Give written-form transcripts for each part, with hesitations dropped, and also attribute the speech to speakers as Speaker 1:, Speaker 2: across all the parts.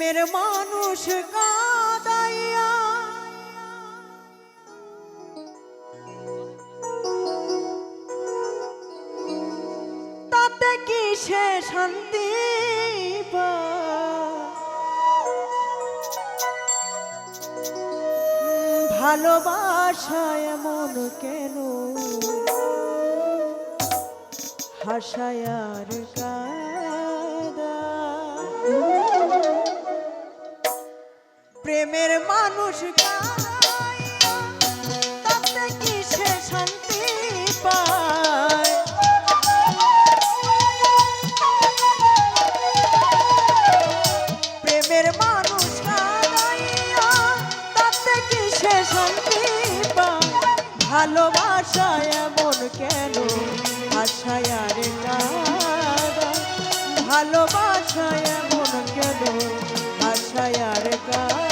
Speaker 1: প্রেমের মানুষ কাঁদাইয়া তাতে কি সে শান্তি পায়? ভালোবাসা এমন কেন হাসায় আর কাঁদায়? প্রেমের মানুষ কাঁদাইয়া তাতে কি সে শান্তি পায়? প্রেমের মানুষ কাঁদাইয়া তাতে কি সে শান্তি পায়? ভালোবাসা এমন কেন হাসায় আর কাঁদায়? ভালোবাসা এমন কেন হাসায় আর কাঁদায়?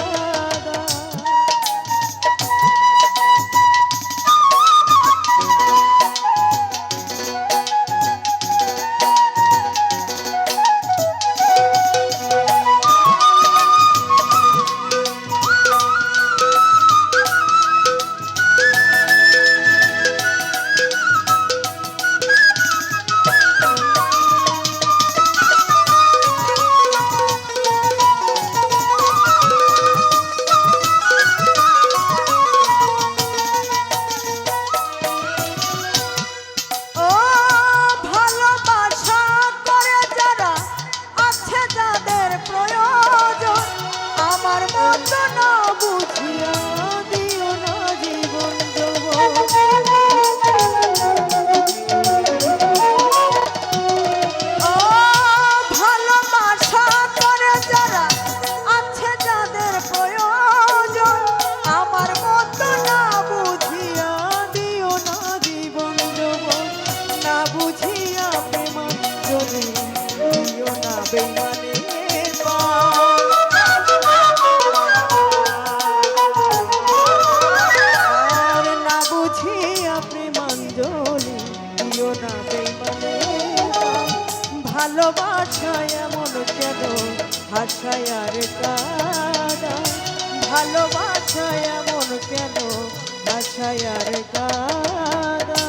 Speaker 1: ভালোবাসা এমন কেন হাসায় আর কাঁদায়? ভালোবাসা এমন কেন হাসায় আর কাঁদায়?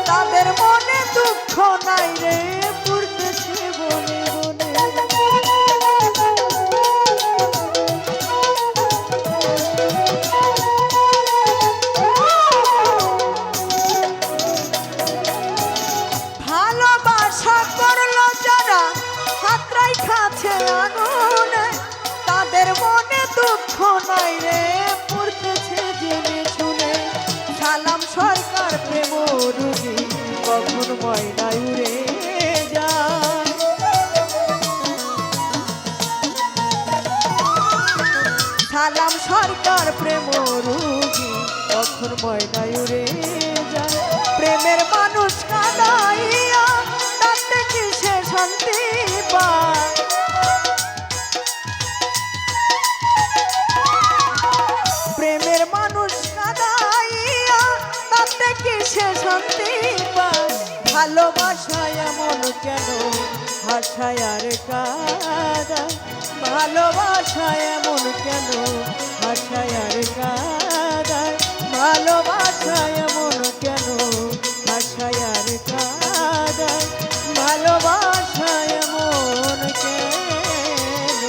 Speaker 1: তাদের মনে দুঃখ নাই রে পুরতেছে বনে বনে। ভালোবাসা করলো যারা হাতরাই খাচ্ছে আগুনে তাদের মনে দুঃখ নাই রে পুরতেছে জেনে শুনে। সালাম সরকার প্রেম রুজি কখন ময়নায় উড়ে যায়? সালাম সরকার প্রেম রুজি কখন ময়নায় উড়ে যায়? প্রেমের মানুষ কাঁদাইয়া তাতে কি সে শান্তি পায়? প্রেমের মানুষ কাঁদাইয়া তাতে কি সে শান্তি পায়? ভালোবাসা এমন কেন হাসায় আর কাঁদায়? ভালোবাসা এমন কেন হাসায় আর কাঁদায়? ভালোবাসা এমন কেন হাসায় আর কাঁদায়? ভালোবাসা এমন কেন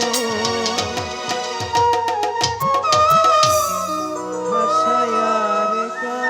Speaker 1: হাসায় আর কাঁদায়?